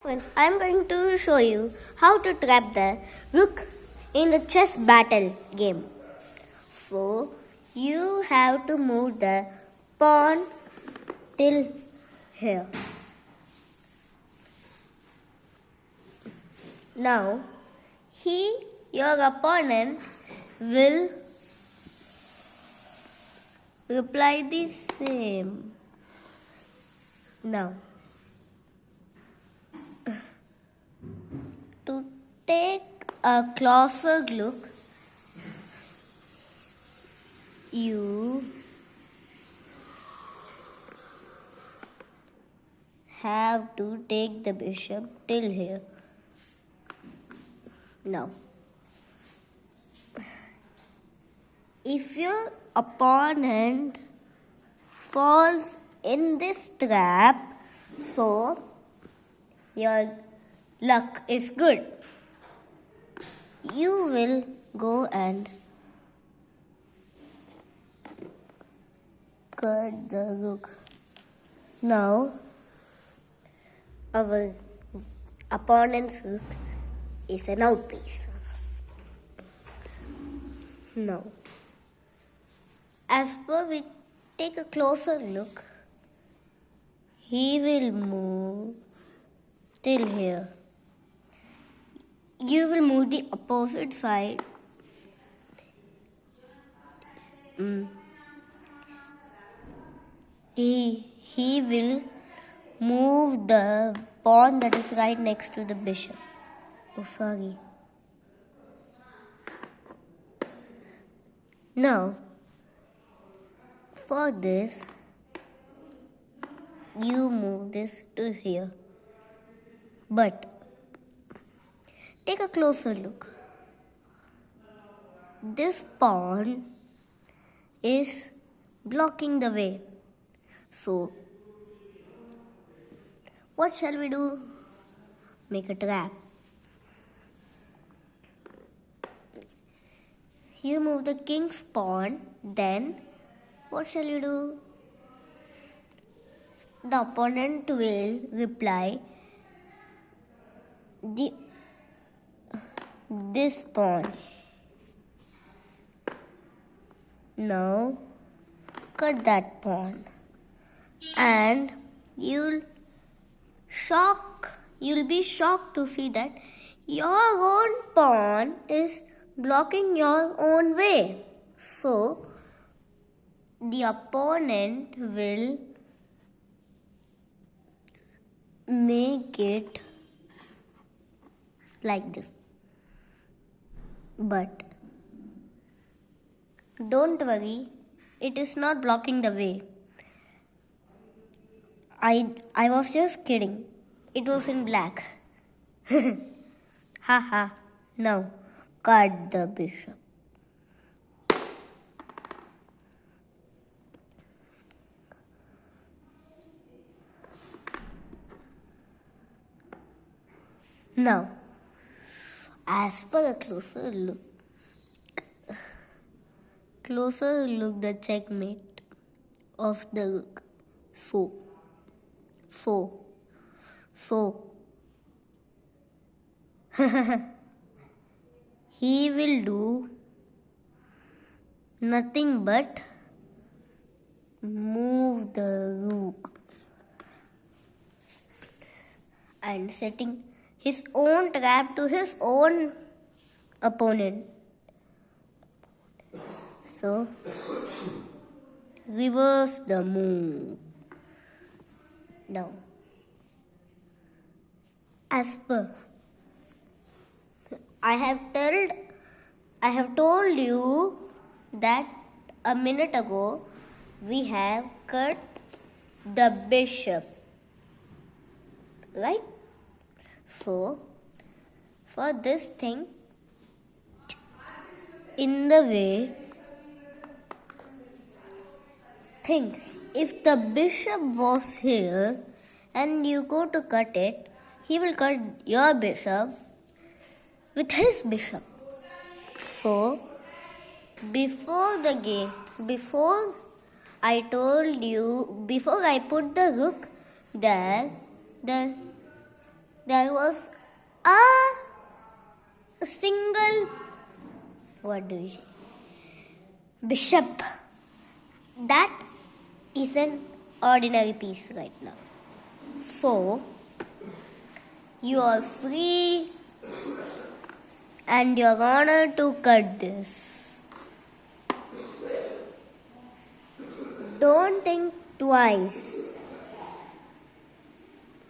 Friends, I am going to show you how to trap the rook in the chess battle game. So, you have to move the pawn till here. Now, your opponent will reply the same. Now, to take a closer look, you have to take the bishop till here. Now, if your opponent falls in this trap, so your luck is good. You will go and cut the rook. Now, our opponent's rook is an out piece. Now, as per we take a closer look, he will move till here. You will move the opposite side. He will move the pawn that is right next to the bishop. Oh, sorry. Now, for this, you move this to here. But take a closer look. This pawn is blocking the way. So, what shall we do? Make a trap. You move the king's pawn, then what shall you do? The opponent will reply this pawn. Now, cut that pawn. And you'll be shocked to see that your own pawn is blocking your own way. So, the opponent will make it like this. But don't worry, it is not blocking the way. I was just kidding. It was in black. Haha. Now, cut the bishop. Now, as per a closer look, the checkmate of the rook. So, he will do nothing but move the rook and setting his own trap to his own opponent. So, reverse the move. Now, as per I have told you that a minute ago we have cut the bishop, right? So, for this thing, in the way, think if the bishop was here and you go to cut it, he will cut your bishop with his bishop. So, before I told you, before I put the rook there, there was a single, what do you say, bishop. That is an ordinary piece right now. So, you are free and you're gonna to cut this. Don't think twice.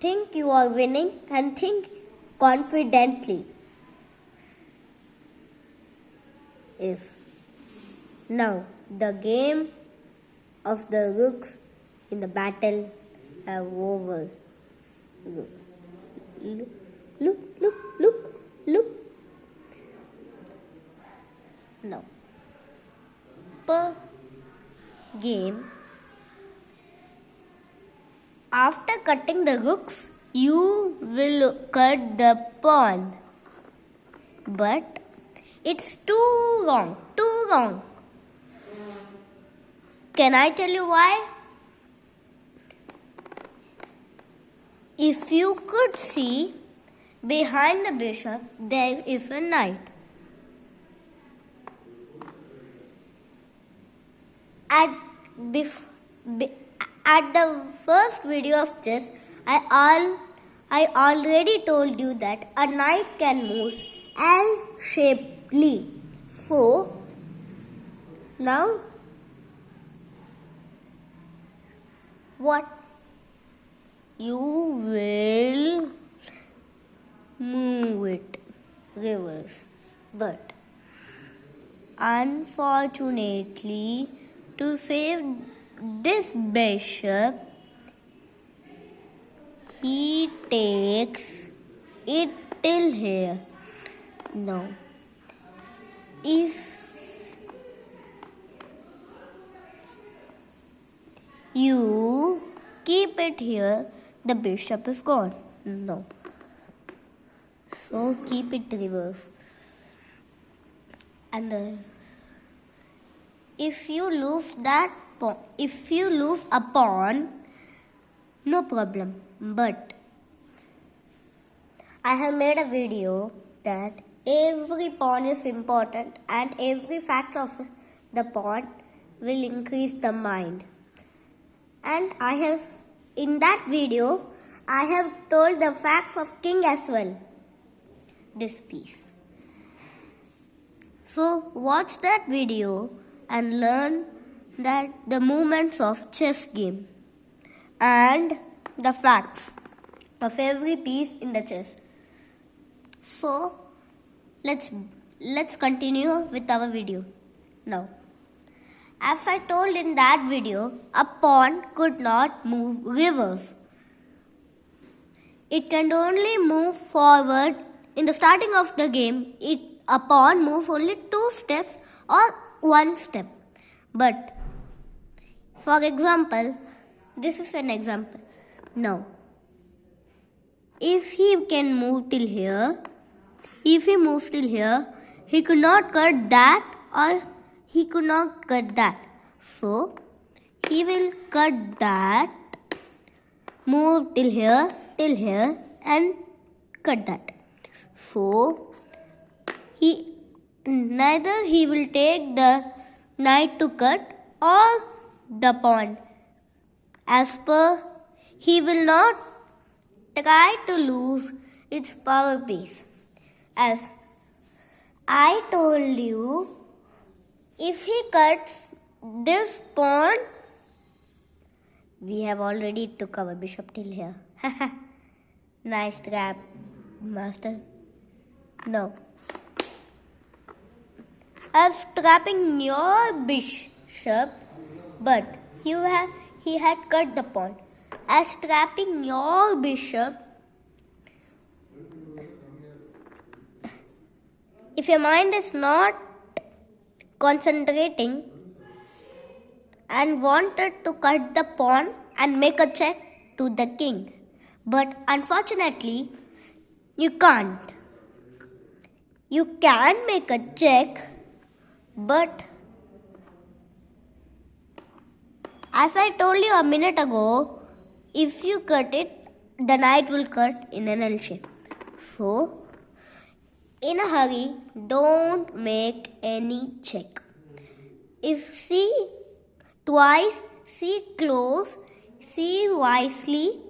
Think you are winning and think confidently. If now the game of the rooks in the battle are over. Look. Now, per game, after cutting the rooks, you will cut the pawn. But it's too long. Can I tell you why? If you could see, behind the bishop, there is a knight. At the first video of chess, I already told you that a knight can move L-shapedly. So, now, what? You will move it reverse. But unfortunately, to save this bishop, he takes it till here. No. If you keep it here, the bishop is gone. No. So keep it reverse. And if you lose a pawn, no problem. But I have made a video that every pawn is important and every fact of the pawn will increase the mind. And in that video, I have told the facts of king as well. This piece. So watch that video and learn that the movements of chess game and the facts of every piece in the chess. So let's continue with our video now. As I told in that video, a pawn could not move reverse. It can only move forward. In the starting of the game, a pawn moves only 2 steps or 1 step. But, for example, this is an example. Now, if he can move till here, if he moves till here, he could not cut that or he could not cut that. So, he will cut that, move till here, and cut that. So, neither he will take the knight to cut or the pawn. As per, he will not try to lose its power piece. As I told you, if he cuts this pawn, we have already took our bishop till here. Nice trap, master. No. As trapping your bishop, but he had cut the pawn. As trapping your bishop, if your mind is not concentrating and wanted to cut the pawn and make a check to the king, but unfortunately, you can't. You can make a check, but as I told you a minute ago, if you cut it, the knight will cut in an L shape. So, in a hurry, don't make any check. If see twice, see close, see wisely.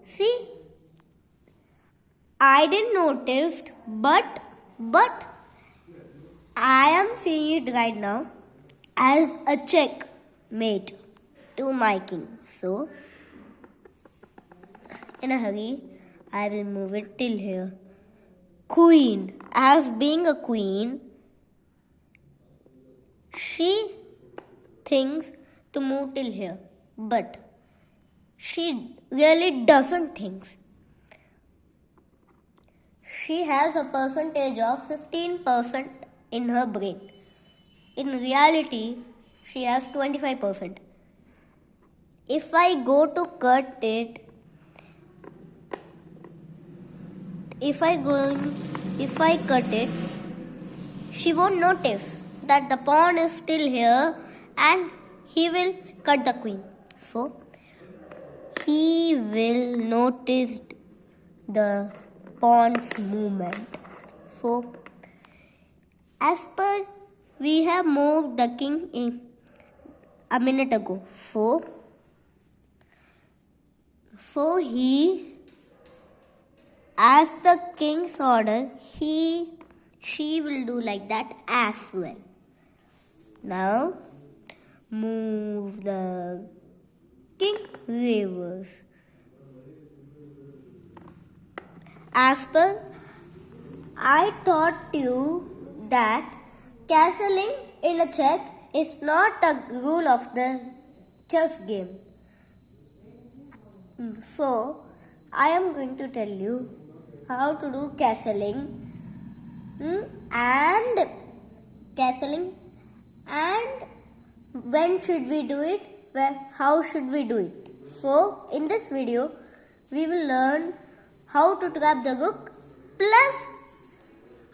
See, I didn't notice, but I am seeing it right now as a checkmate to my king. So, in a hurry, I will move it till here. Queen. As being a queen, she thinks to move till here, but she really doesn't think. She has a percentage of 15% in her brain. In reality, she has 25%. If I go to cut it, if I cut it, she won't notice that the pawn is still here and he will cut the queen. So, he will notice the pawn's movement. So, as per we have moved the king a minute ago. So he, as the king's order, she will do like that as well. Now, move the king reverse. As per, I taught you that castling in a check is not a rule of the chess game. So, I am going to tell you how to do castling and when should we do it, how should we do it. So, in this video, we will learn how to trap the rook plus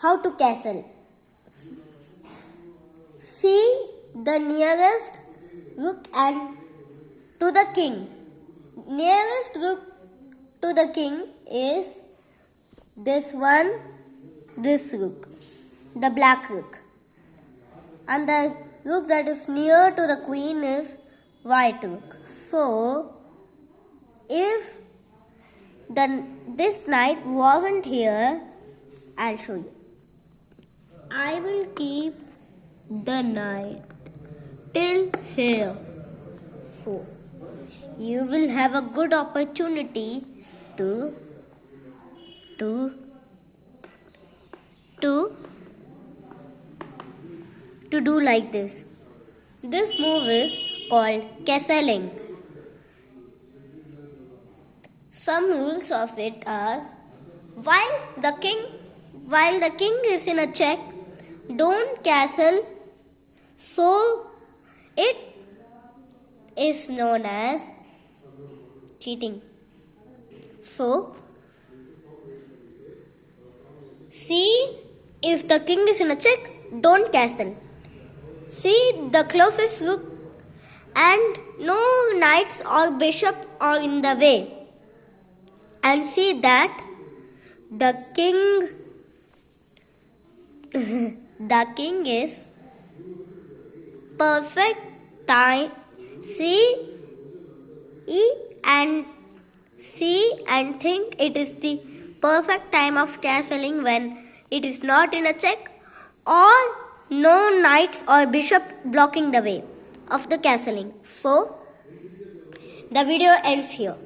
how to castle. See the nearest rook and to the king. Nearest rook to the king is this one, this rook, the black rook. And the rook that is near to the queen is white rook. So, if this knight wasn't here, I'll show you. I will keep the knight till here. So, you will have a good opportunity to do like this. This move is called castling. Some rules of it are, while the king is in a check, don't castle. So it is known as cheating. So, see, if the king is in a check, don't castle. See the closest rook and no knights or bishop are in the way. And see that the king is perfect time. See and think it is the perfect time of castling when it is not in a check or no knights or bishop blocking the way of the castling. So, the video ends here.